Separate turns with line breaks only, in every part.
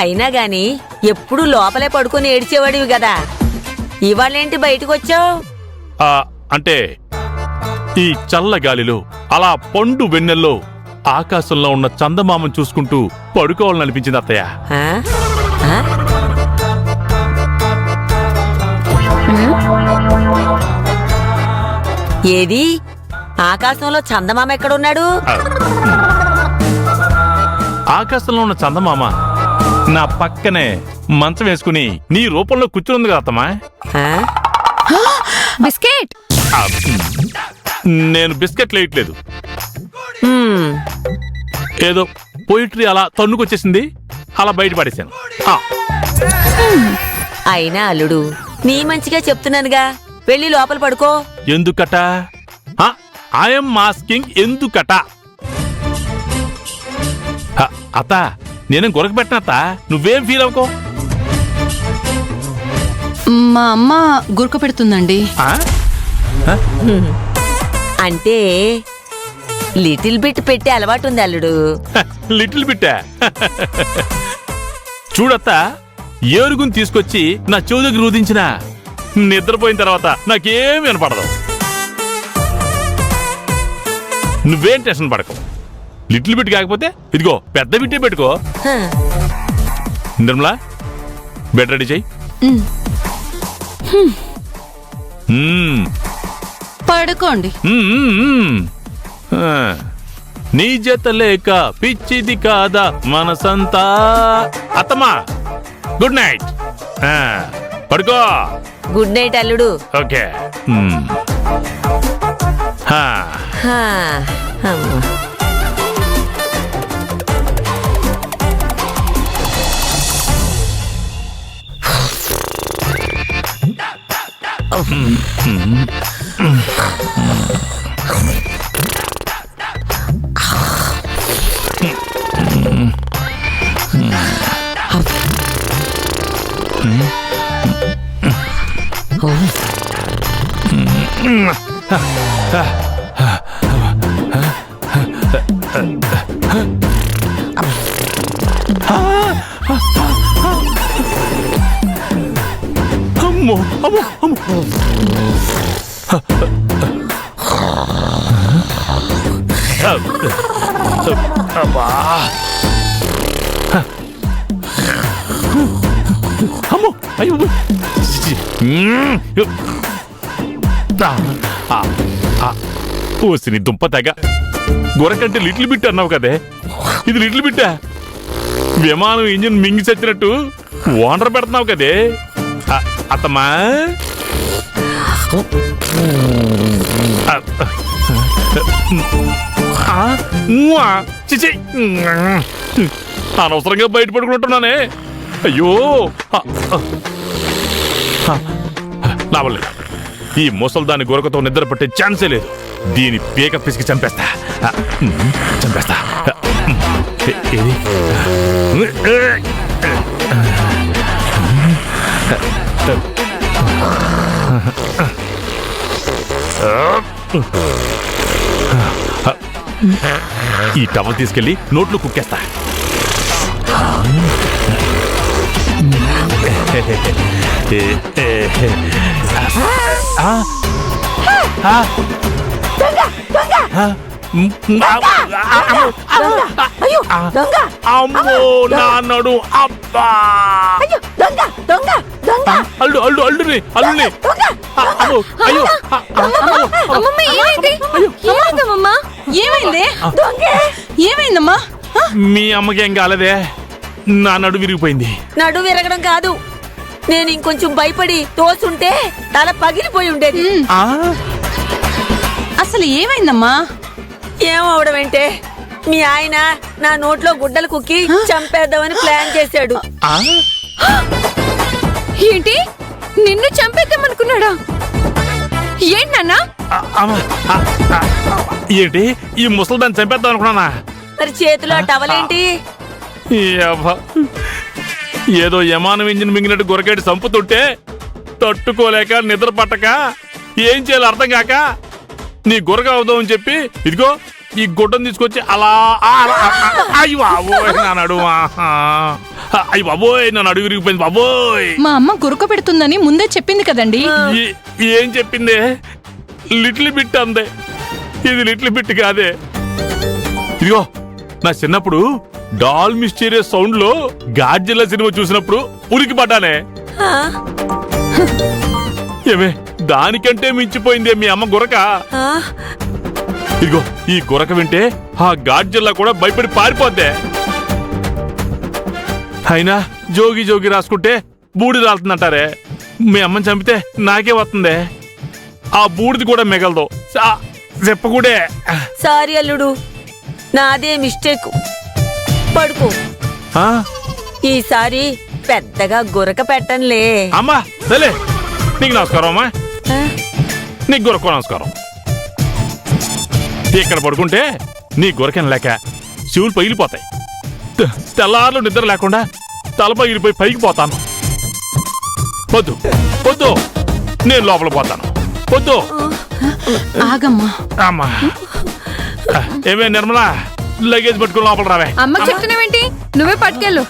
అయినా గాని ఎప్పుడు లోపలే పడుకుని ఏడ్చేవాడివి కదా, ఇవాళేంటి బయటకొచ్చావు?
అంటే ఈ చల్లగాలిలో అలా పండు వెన్నెల్లో ఆకాశంలో ఉన్న చందమామను చూసుకుంటూ పడుకోవాలని అనిపించింది అత్తయ్య.
ఏది ఆకాశంలో చందమామ ఎక్కడున్నాడు?
ఆకాశంలో ఉన్న చందమామ నా పక్కనే మంచం వేసుకుని నీ రూపంలో కూర్చుంది కదా అత్తమ్మా.
బిస్కెట్.
నేను బిస్కెట్ లేయట్లేదు, ఏదో పోయిటరీ అలా తన్నుకొచ్చేసింది, అలా బయటపడేశాను.
అయినా అల్లుడు, నీ మంచిగా చెప్తున్నానుగా, వెళ్ళి లోపల పడుకో.
ఎందుకట? ఐఎమ్ మాస్కింగ్ ఎందుకట? అత్త, నేనేం గొరక పెట్టినత్త, నువ్వేం ఫీల్ అవ్వకో.
మా అమ్మ గురక పెడుతుందండి.
అంటే లిటిల్ బిట్ పెట్టే అలవాటు ఉంది అల్లుడు.
లిటిల్ బిట్టా? చూడత్త, ఏరుగుని తీసుకొచ్చి నా చెవు దగ్గర రుదించిన నిద్రపోయిన తర్వాత నాకేం వినపడదు. నువ్వేం టెన్షన్ పడకు. లిటిల్ బిట్ కాకపోతే ఇదిగో పెద్ద బిట్టే పెట్టుకో. నిర్మలా, బెడ్ రెడీ చెయ్యి.
పడుకోండి.
నీ జత లేక పిచ్చిది కాదా మనసంతా. అత్తమ్మా, గుడ్ నైట్. పడుకో.
గుడ్ నైట్ అల్లుడు.
ఓకే. అమ్మో అమ్మో అమ్మో. అమ్మా, అమ్మో, అయ్యో. ఓసిని దుంప తెగ, గొరకంటే లిటిల్ బిట్ అన్నావు కదే, ఇది లిటిల్ బిట్టా? విమానం ఇంజిన్ మింగి చచ్చినట్టు ఓనర్ పెడుతున్నావు కదే. అత్తమ్మా, చిచి, అనవసరంగా బయట పడుకుంటున్నానే. అయ్యో, నా వల్ల ఈ ముసల్దాని గొరకతో నిద్ర పట్టే ఛాన్సే లేదు. దీని పీక పిసికి చంపేస్తా, చంపేస్తా. ఏది? ఈ టవల్ తీసుకెళ్లి నోట్లో కుక్కేస్తా. అమ్మో, నాన్నడు. అబ్బా, అల్లు అల్లు అల్లుని అల్లుని. అయ్యో,
ఏమైందమ్మా?
మీ అమ్మకేం కాలేదే, నా నడు విరిగిపోయింది.
నడు విరగడం కాదు, నేను ఇంకొంచెం భయపడి తోసుంటే తల పగిలిపోయి ఉండేది.
అసలు ఏమైందమ్మా?
ఏమవడం అంటే, మీ ఆయన నా నోట్లో గుడ్డలు కుక్కి చంపేద్దామని ప్లాన్ చేశాడు.
ఏంటి, నిన్ను చంపేద్దామనుకున్నాడా? ఏంటన్నా?
ఏంటి, ఈ ముసలిదాన్ని చంపేద్దాం అనుకున్నానా?
మరి చేతిలో టవలేంటి?
ఏదో యమానం ఇంజిన్ మింగినట్టు గొరకేటి చంపుతుంటే తట్టుకోలేక నిద్ర పట్టక ఏం చేయాలో అర్థం కాక నీ గొరక అవుదాం అని చెప్పి ఇదిగో ఈ గుడ్డను తీసుకొచ్చి అలా అయ్యో నడుమా. అయ్యి బాబోయ్, నన్ను అడుగు విరిగిపోయింది బాబోయ్.
మా అమ్మ గురక పెడుతుందని ముందే చెప్పింది కదండి.
ఏం చెప్పిందే? లిటిల్ బిట్ అందే. ఇది లిటిల్ బిట్ కాదే. ఇదిగో, నా చిన్నప్పుడు డాల్ మిస్టీరియస్ సౌండ్ లో గాడ్జిల్లా సినిమా చూసినప్పుడు ఉరికి పడ్డానే.
ఆ,
ఏమే, దానికంటే మించిపోయిందే మీ అమ్మ గురక.
ఆ,
ఇదిగో, ఈ గురక వింటే ఆ గాడ్జిల్లా కూడా భయపడి పారిపోద్దే. అయినా జోగి జోగి రాసుకుంటే బూడి రాలుతుందంటారే. మీ అమ్మని చంపితే నాకే వస్తుందే. ఆ బూడిది కూడా మిగలదు. చెప్పకూడే.
సారీ అల్లుడు, నాదే మిస్టేక్. పడుకో.
ఆ?
ఈసారి పెద్దగా గురక పెట్టనులే.
అమ్మా సరే, నీకు నమస్కారం అమ్మా.
ఆ,
నీకు గురకో నమస్కారం. ఇక్కడ పడుకుంటే నీ గురకం లేక చెవులు పగిలిపోతాయి. తెల్లార్లు నిద్ర లేకుండా తల పగిలిపోయి పైకి పోతాను. వద్దు వద్దు, నేను లోపల పోతాను. వద్దు.
ఆగమ్మా.
అమ్మా, ఏమే నిర్మలా, లగేజ్ పట్టుకుని లోపల రావే.
అమ్మకి చెప్తున్నావేంటి? నువ్వే పట్టుకెళ్ళు.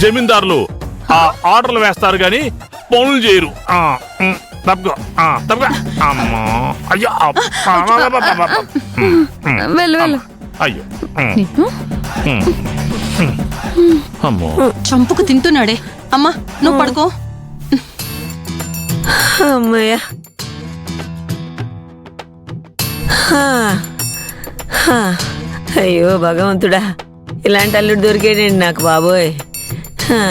జమీందారులు ఆర్డర్లు వేస్తారు గాని పనులు చేయరు. తప్పుకో తప్పుకో. అమ్మా, అయ్యో,
వెళ్ళు వెళ్ళు.
అయ్యో, అమ్మో.
చంపుకు తింటున్నాడే. అమ్మా నువ్వు పడుకో.
అమ్మయ్య. హా, హా. అయ్యో భగవంతుడా, ఇలాంటి అల్లుడు దొరికేడండి నాకు బాబోయ్. హా.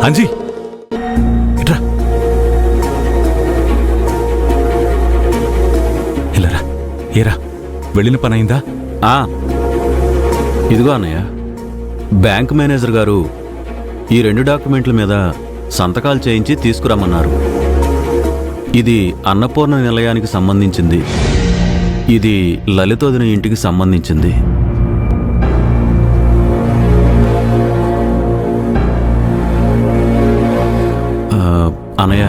అంజీ, ఇట్రా. ఇలారా. ఏరా, వెళ్ళిన పని అయిందా?
ఇదిగో అన్నయ్య, బ్యాంక్ మేనేజర్ గారు ఈ 2 డాక్యుమెంట్ల మీద సంతకాలు చేయించి తీసుకురమ్మన్నారు. ఇది అన్నపూర్ణ నిలయానికి సంబంధించింది, ఇది లలితోదిన ఇంటికి సంబంధించింది. అన్నయ్య,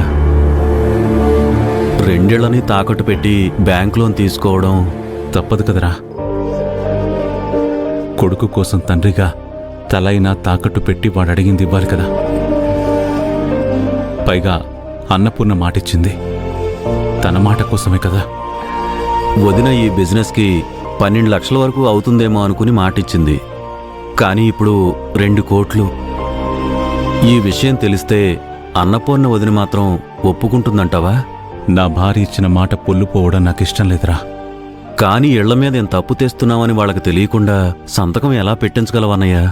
2 ఏళ్లని తాకట్టు పెట్టి బ్యాంక్ లోన్ తీసుకోవడం
తప్పదు కదరా. కొడుకు కోసం తండ్రిగా తలైనా తాకట్టు పెట్టి వాడు అడిగింది ఇవ్వాలి కదా. పైగా అన్నపూర్ణ మాటిచ్చింది, తన మాట కోసమే కదా.
వదిన ఈ బిజినెస్కి 12 లక్షల వరకు అవుతుందేమో అనుకుని మాటిచ్చింది. కానీ ఇప్పుడు 2 కోట్లు. ఈ విషయం తెలిస్తే అన్నపూర్ణ వదిన మాత్రం ఒప్పుకుంటుందంటావా?
నా భార్య ఇచ్చిన మాట పొల్లుపోవడం నాకు ఇష్టం లేదురా.
కానీ ఇళ్ల మీద ఎంత తప్పు తెస్తున్నామని వాళ్ళకి తెలియకుండా సంతకం ఎలా పెట్టించగలవన్నయ్యా?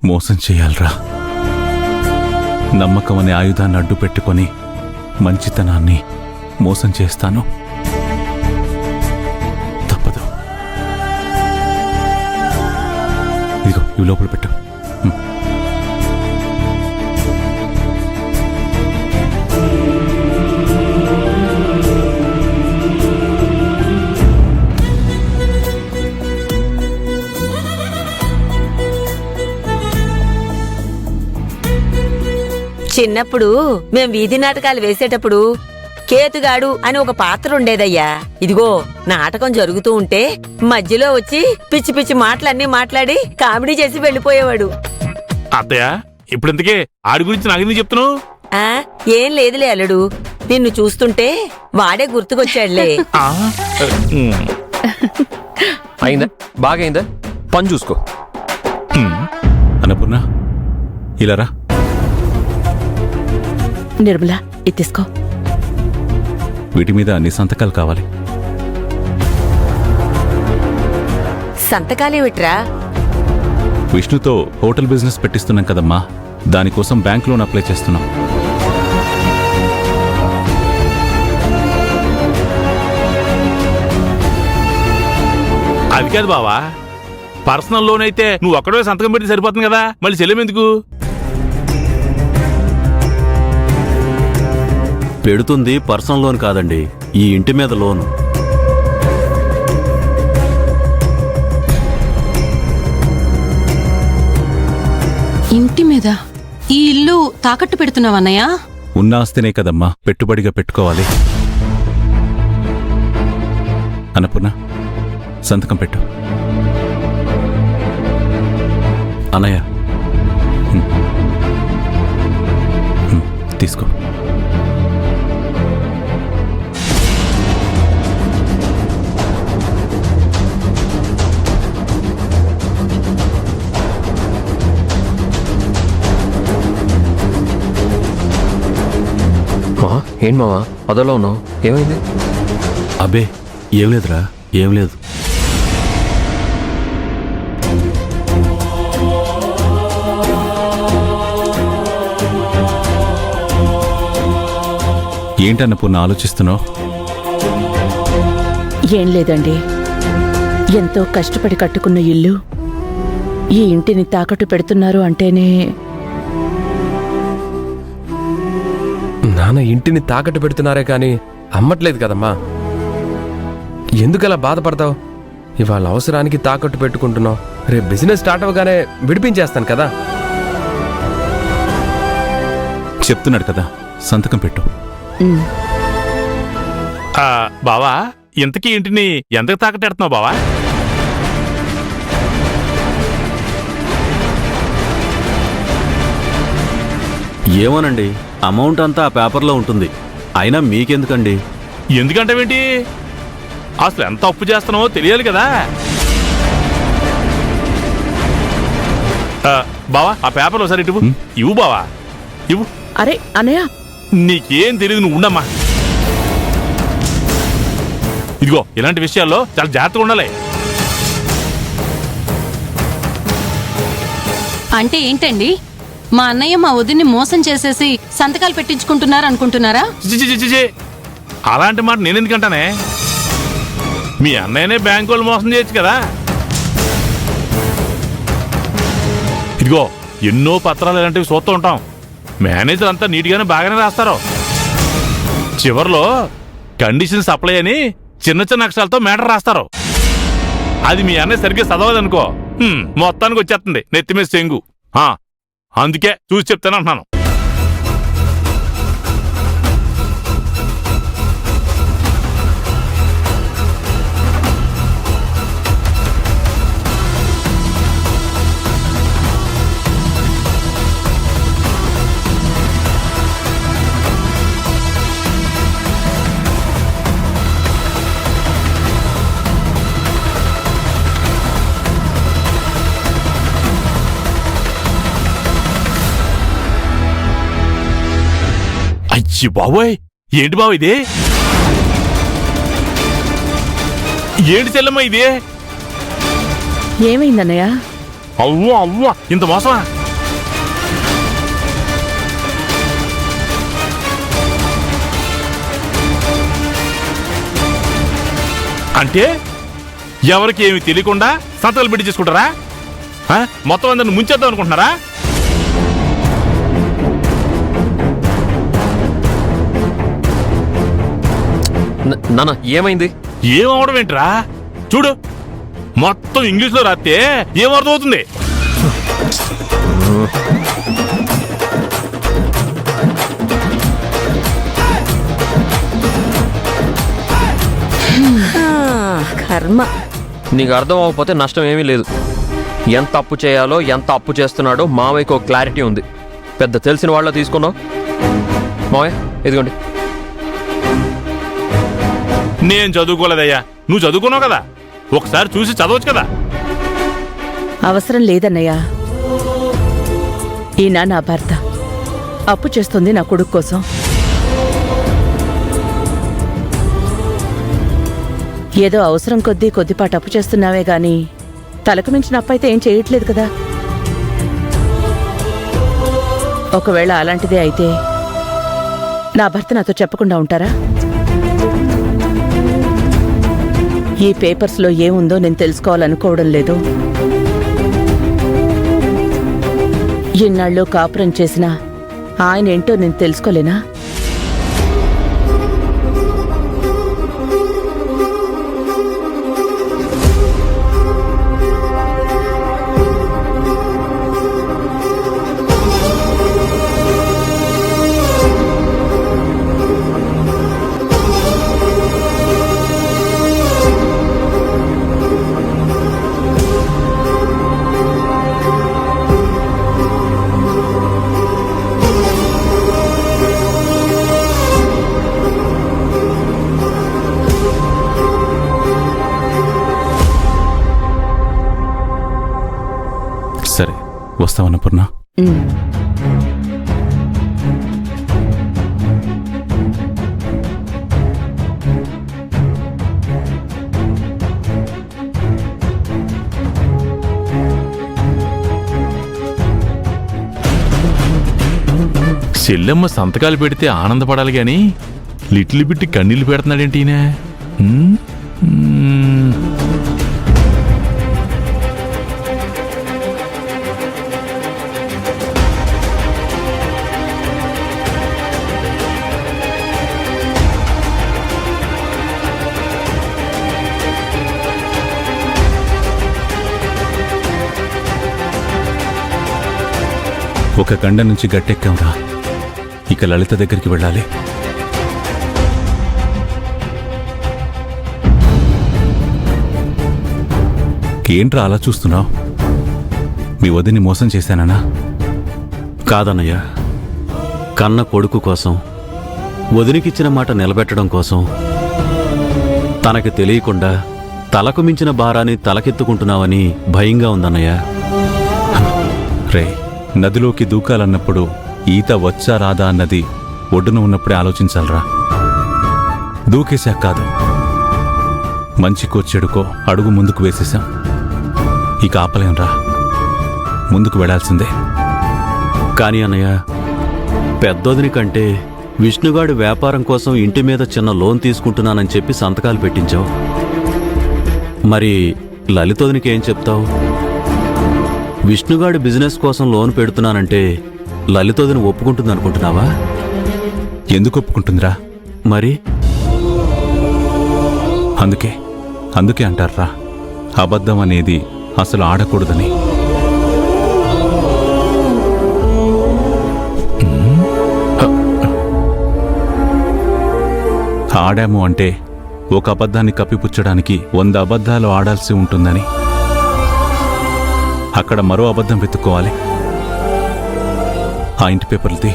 మోసం చేయాలరా. నమ్మకం అనే ఆయుధాన్ని అడ్డు పెట్టుకొని మంచితనాన్ని మోసం చేస్తాను. తప్పదు. ఇదిగో, ఇవి లోపల పెట్టు.
చిన్నప్పుడు మేం వీధి నాటకాలు వేసేటప్పుడు కేతుగాడు అని ఒక పాత్ర ఉండేదయ్యా. ఇదిగో, నాటకం జరుగుతూ ఉంటే మధ్యలో వచ్చి పిచ్చి పిచ్చి మాటలన్నీ మాట్లాడి కామెడీ చేసి వెళ్ళిపోయేవాడు.
అత్తయ్య, ఇప్పుడు ఇంతకే ఆడి గురించి నాకెందుకు చెప్తున్నావు?
ఆ, ఏం లేదులే అల్లుడు, నిన్ను చూస్తుంటే వాడే గుర్తుకొచ్చాడులే.
అయిందా? బాగైందా? పని చూసుకో.
అన్నపూర్ణ, ఇలారా.
నిర్మల, ఇది తీసుకో.
వీటి మీద అన్ని సంతకాలు కావాలి.
సంతకాలేమిట్రా?
విష్ణుతో హోటల్ బిజినెస్ పెట్టిస్తున్నాం కదమ్మా, దానికోసం బ్యాంక్ లోన్ అప్లై చేస్తున్నాం.
అది కాదు బావా, పర్సనల్ లోన్ అయితే నువ్వు ఒక్కడే సంతకం పెడితే సరిపోతుంది కదా, మళ్ళీ చెల్లెం ఎందుకు?
పెడుతుంది పర్సనల్ లోన్ కాదండి, ఈ ఇంటి మీద లోను.
ఇంటి మీద ఈ ఇల్లు తాకట్టు పెడుతున్నావన్నయ్య?
ఉన్న ఆస్తినే కదమ్మా పెట్టుబడిగా పెట్టుకోవాలి. అన్నపూర్ణ, సంతకం పెట్టు.
అన్నయ్య,
తీసుకో.
ఏంటి మావా అదోలా ఉన్నావు, ఏమైంది?
అబ్బే ఏం లేదురా, ఏం లేదు.
ఏంటన్నపూర్ణ ఆలోచిస్తున్నావు?
ఏం లేదండి, ఎంతో కష్టపడి కట్టుకున్న ఇల్లు ఈ ఇంటిని తాకట్టు పెడుతున్నారు అంటేనే.
నాన్న ఇంటిని తాకట్టు పెడుతున్నారే కానీ అమ్మట్లేదు కదమ్మా. ఎందుకలా బాధపడతావు? ఇవాళ అవసరానికి తాకట్టు పెట్టుకుంటున్నావు, రేపు బిజినెస్ స్టార్ట్ అవగానే విడిపించేస్తాను కదా.
చెప్తున్నాడు కదా, సంతకం పెట్టు.
బావా, ఇంతకీ ఇంటిని ఎంతకు తాకట్టెడుతున్నావు బావా?
ఏమోనండి, అమౌంట్ అంతా ఆ పేపర్లో ఉంటుంది. అయినా మీకెందుకండి?
ఎందుకంటావేంటి? అసలు ఎంత అప్పు చేస్తున్నావో తెలియాలి కదా. బావా, ఆ పేపర్లో ఒకసారి ఇటు ఇవ్వు బావా, ఇవ్వు.
అరే అన్నయ్య,
నీకేం తెలియదు, నువ్వు ఉండమ్మా. ఇదిగో, ఇలాంటి విషయాల్లో చాలా జాగ్రత్తగా ఉండాలి.
అంటే ఏంటండి, మా అన్నయ్య మా వదిన్ని మోసం చేసేసి సంతకాలు పెట్టించుకుంటున్నారు అనుకుంటున్నారా?
చి, అలాంటి మాట నేనెందుకంటానే? మీ అన్నయ్యనే బ్యాంకు వాళ్ళు మోసం చేయొచ్చు కదా. ఇదిగో, ఎన్నో పత్రాలు ఇలాంటివి చూస్తూ ఉంటాం. మేనేజర్ అంతా నీట్గానే బాగానే రాస్తారు. చివర్లో కండిషన్స్ అప్లై అని చిన్న చిన్న అక్షరాలతో మ్యాటర్ రాస్తారు. అది మీ అన్నయ్య సరిగ్గా చదవదనుకో, మొత్తానికి వచ్చేస్తుంది నెత్తి మీద చెంగు. అందుకే చూసి చెప్తాను అంటున్నాను. అయ్యి బాబోయ్, ఏంటి బాబు ఇది? ఏంటి చెల్లమ్మ ఇది?
ఏమైందన్నయ్య?
అవ్వా అవ్వా, ఇంత మోసమా? అంటే ఎవరికి ఏమి తెలియకుండా సంతకాలు పెట్టి చేసుకుంటారా? మొత్తం అందరిని ముంచేద్దాం అనుకుంటున్నారా?
నాన్న ఏమైంది?
ఏమవడం ఏంట్రా? చూడు, మొత్తం ఇంగ్లీష్ లో రాస్తే ఏమర్థం అవుతుంది?
కర్మ.
నీకు అర్థం అవ్వకపోతే నష్టం ఏమీ లేదు. ఎంత అప్పు చేయాలో, ఎంత అప్పు చేస్తున్నాడో మావయ్యకు ఒక క్లారిటీ ఉంది. పెద్ద తెలిసిన వాళ్ళ తీసుకున్నావు. మావయ్య ఇదిగోండి.
నేను చదువుకోలేదయ్యా, నువ్వు చదువుకున్నావు కదా, ఒకసారి చూసి చదవచ్చు కదా.
అవసరం లేదన్నయ్య, ఈయన నా భర్త, అప్పు చేస్తుంది నా కొడుకు కోసం. ఏదో అవసరం కొద్దిపాటు అప్పు చేస్తున్నావే గాని తలకు మించిన అప్పు అయితే ఏం చేయట్లేదు కదా. ఒకవేళ అలాంటిదే అయితే నా భర్త నాతో చెప్పకుండా ఉంటారా? ఈ పేపర్స్లో ఏముందో నేను తెలుసుకోవాలనుకోవడం లేదు. ఇన్నాళ్ళు కాపురం చేసినా ఆయన ఏంటో నేను తెలుసుకోలేనా?
సరే, వస్తావన్నపూర్ణ.
ఉమ్.
చెల్లెమ్మ సంతకాలు పెడితే ఆనందపడాలి గాని లిటిల్ బిట్టి కన్నీళ్లు పెడుతున్నాడేంటి ఈయన?
ఒక గండ నుంచి గట్టెక్కాంరా. ఇక లలిత దగ్గరికి వెళ్ళాలి. ఏంట్రా అలా చూస్తున్నావు? మీ వదిని మోసం చేశానా?
కాదన్నయ్య, కన్న కొడుకు కోసం, వదిలికిచ్చిన మాట నిలబెట్టడం కోసం తనకి తెలియకుండా తలకు మించిన భారాన్ని తలకెత్తుకుంటున్నావని భయంగా ఉందన్నయ్య.
రే, నదిలోకి దూకాలన్నప్పుడు ఈత వచ్చా రాదా అన్నది ఒడ్డున ఉన్నప్పుడే ఆలోచించాలరా. దూకేశాక కాదు. మంచికో చెడుకో అడుగు ముందుకు వేసేశాం. ఇక ఆపలేంరా, ముందుకు వెళ్లాల్సిందే.
కాని అన్నయ్య, పెద్దోదిని కంటే విష్ణుగాడి వ్యాపారం కోసం ఇంటి మీద చిన్న లోన్ తీసుకుంటున్నానని చెప్పి సంతకాలు పెట్టించావు. మరి లలితోదినికి ఏం చెప్తావు? విష్ణుగాడి బిజినెస్ కోసం లోన్ పెడుతున్నానంటే లలితోదిని ఒప్పుకుంటుంది అనుకుంటున్నావా?
ఎందుకు ఒప్పుకుంటుందిరా?
మరి
అందుకే అంటారా, అబద్ధం అనేది అసలు ఆడకూడదని. ఆడాము అంటే ఒక అబద్ధాన్ని కప్పిపుచ్చడానికి 100 అబద్ధాలు ఆడాల్సి ఉంటుందని. అక్కడ మరో అబద్ధం వెతుక్కోవాలి. ఆ ఇంటి పేపర్లు తీ.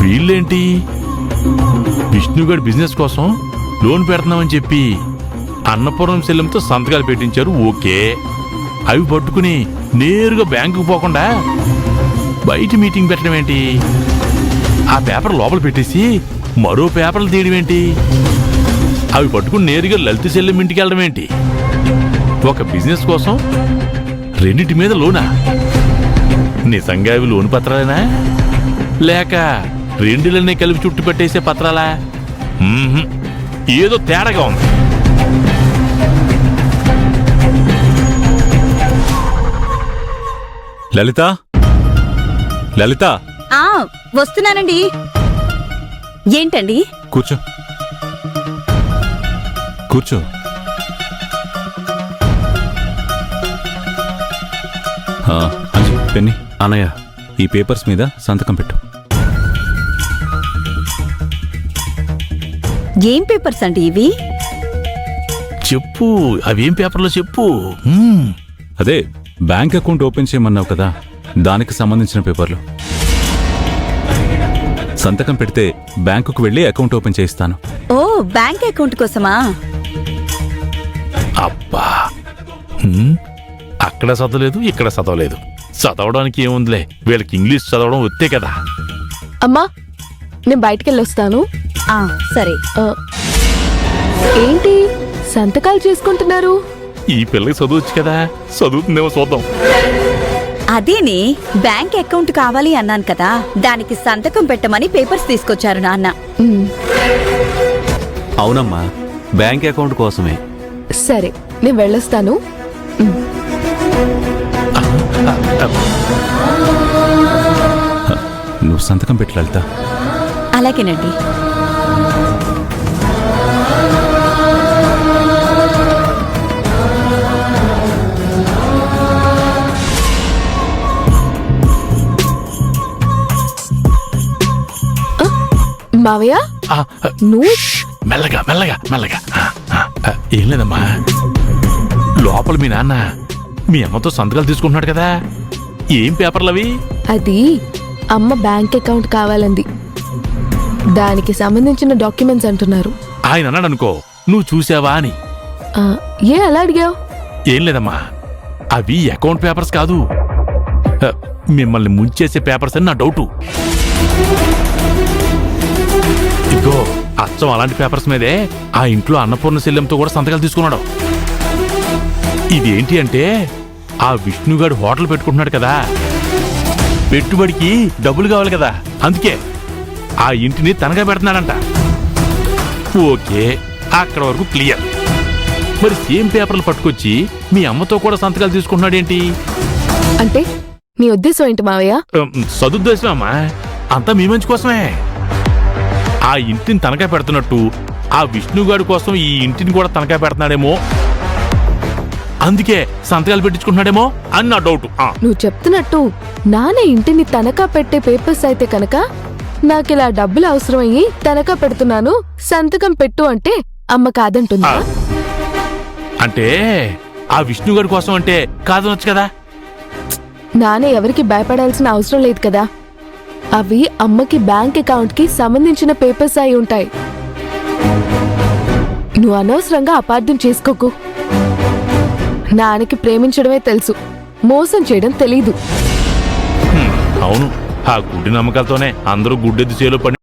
వీళ్ళేంటి విష్ణుగాడి బిజినెస్ కోసం లోన్ పెడుతున్నామని చెప్పి అన్నపూర్ణం సెల్లంతో సంతకాలు పెట్టించారు. ఓకే, అవి పట్టుకుని నేరుగా బ్యాంకుకు పోకుండా బయట మీటింగ్ పెట్టడం ఏంటి? ఆ పేపర్ లోపల పెట్టేసి మరో పేపర్లు తీయడం ఏంటి? అవి పట్టుకుని నేరుగా లలిత సెల్లం ఇంటికి వెళ్ళడం ఏంటి? ఒక బిజినెస్ కోసం రెండింటి మీద లోనా? నిజంగా అవి లోన్ పత్రాలేనా లేక రెండిలనే కలిపి చుట్టు పెట్టేసే పత్రాలా? ఏదో తేడాగా ఉంది.
లలిత, లలిత,
వస్తున్నానండి. ఏంటండి?
కూర్చో. అంజి, పెన్ని,
అన్నయ్య,
ఈ పేపర్స్ మీద సంతకం పెట్టు.
ఏం పేపర్స్ అండి ఇవి?
చెప్పు, అవేం పేపర్లో చెప్పు.
అదే బ్యాంక్ అకౌంట్ ఓపెన్ చేయమన్నావు కదా, దానికి సంబంధించిన పేపర్లు. సంతకం పెడితే బ్యాంకుకు వెళ్ళి అకౌంట్ ఓపెన్ చేయిస్తాను.
ఓ, బ్యాంక్ అకౌంట్ కోసమా?
అబ్బా, అక్కడ చదవలేదు, ఇక్కడ చదవలేదు. చదవడానికి ఏముందిలే, వీళ్ళకి ఇంగ్లీష్ చదవడం వస్తే కదా.
అమ్మా నేను బయటికెళ్ళొస్తాను.
ఆ, సరే.
ఏంటి సంతకాలు చేసుకుంటున్నారు?
ఈ పిల్లకి చదవచ్చు కదా, చదువుతుందేమో చూద్దాం.
అదేనే బ్యాంక్ అకౌంట్ కావాలి అన్నాను కదా, దానికి సంతకం పెట్టమని పేపర్స్ తీసుకొచ్చారు నాన్న.
ఉమ్,
అవునమ్మా, బ్యాంక్ అకౌంట్ కోసమే.
సరే నేను వెళ్ళొస్తాను.
నువ్వు సంతకం పెట్టి లలిత.
అలాగేనండి.
మావయ్య
ఆ,
నువ్వు
మెల్లగా మెల్లగా మెల్లగా. ఏం లేదమ్మా, లోపల మీ నాన్న మీ అమ్మతో సంతకాలు తీసుకుంటున్నాడు కదా, ఏం పేపర్లు అవి?
అది అమ్మ బ్యాంక్ అకౌంట్ కావాలంది, దానికి సంబంధించిన డాక్యుమెంట్స్ అంటున్నారు.
ఆయన అన్నాడు అనుకో, నువ్వు చూసావా అని.
ఆ, ఏ అలా అడిగావు?
ఏం లేదమ్మా, అవి అకౌంట్ పేపర్స్ కాదు, మిమ్మల్ని ముంచేసే పేపర్స్ అని నా డౌటు. ఇదిగో అచ్చం అలాంటి పేపర్స్ మీదే ఆ ఇంట్లో అన్నపూర్ణ శల్యంతో కూడా సంతకాలు తీసుకున్నాడు. ఇదేంటి అంటే, ఆ విష్ణుగాడు హోటల్ పెట్టుకుంటున్నాడు కదా, పెట్టుబడికి డబ్బులు కావాలి కదా, అందుకే ఆ ఇంటిని తనగా పెడుతున్నాడంట. ఓకే, అక్కడ వరకు క్లియర్. మరి సేమ్ పేపర్లు పట్టుకొచ్చి మీ అమ్మతో కూడా సంతకాలు తీసుకుంటున్నాడేంటి?
అంటే నీ ఉద్దేశం ఏంటి మావయ్య?
సదుద్దేశం అమ్మా, అంతా మీ మంచి కోసమే. ఆ ఇంటిని తనఖా పెడుతున్నట్టు ఆ విష్ణుగాడి కోసం ఈ ఇంటిని కూడా తనఖా పెడుతున్నాడేమో, అందుకే సంతకాలు పెట్టించుకుంటున్నాడేమో అని నా డౌట్.
నువ్వు చెప్తున్నట్టు నాన్న ఇంటిని తనఖా పెట్టే పేపర్స్ అయితే కనుక నాకిలా డబ్బులు అవసరమయ్యి తనఖా పెడుతున్నాను, సంతకం పెట్టు అంటే అమ్మ కాదంటుందా?
అంటే ఆ విష్ణుగాడి కోసం అంటే కాదనొచ్చు కదా.
నాన్న ఎవరికి భయపడాల్సిన అవసరం లేదు కదా, అవి అమ్మకి బ్యాంక్ అకౌంట్ కి సంబంధించిన పేపర్స్ అయి ఉంటాయి. నువ్వు అనవసరంగా అపార్థం చేసుకోకు. నాన్నకి ప్రేమించడమే తెలుసు, మోసం చేయడం తెలీదు.
అవును, ఆ గుడ్డి నమ్మకాలతోనే అందరూ గుడ్డెద్దు చేలో పడి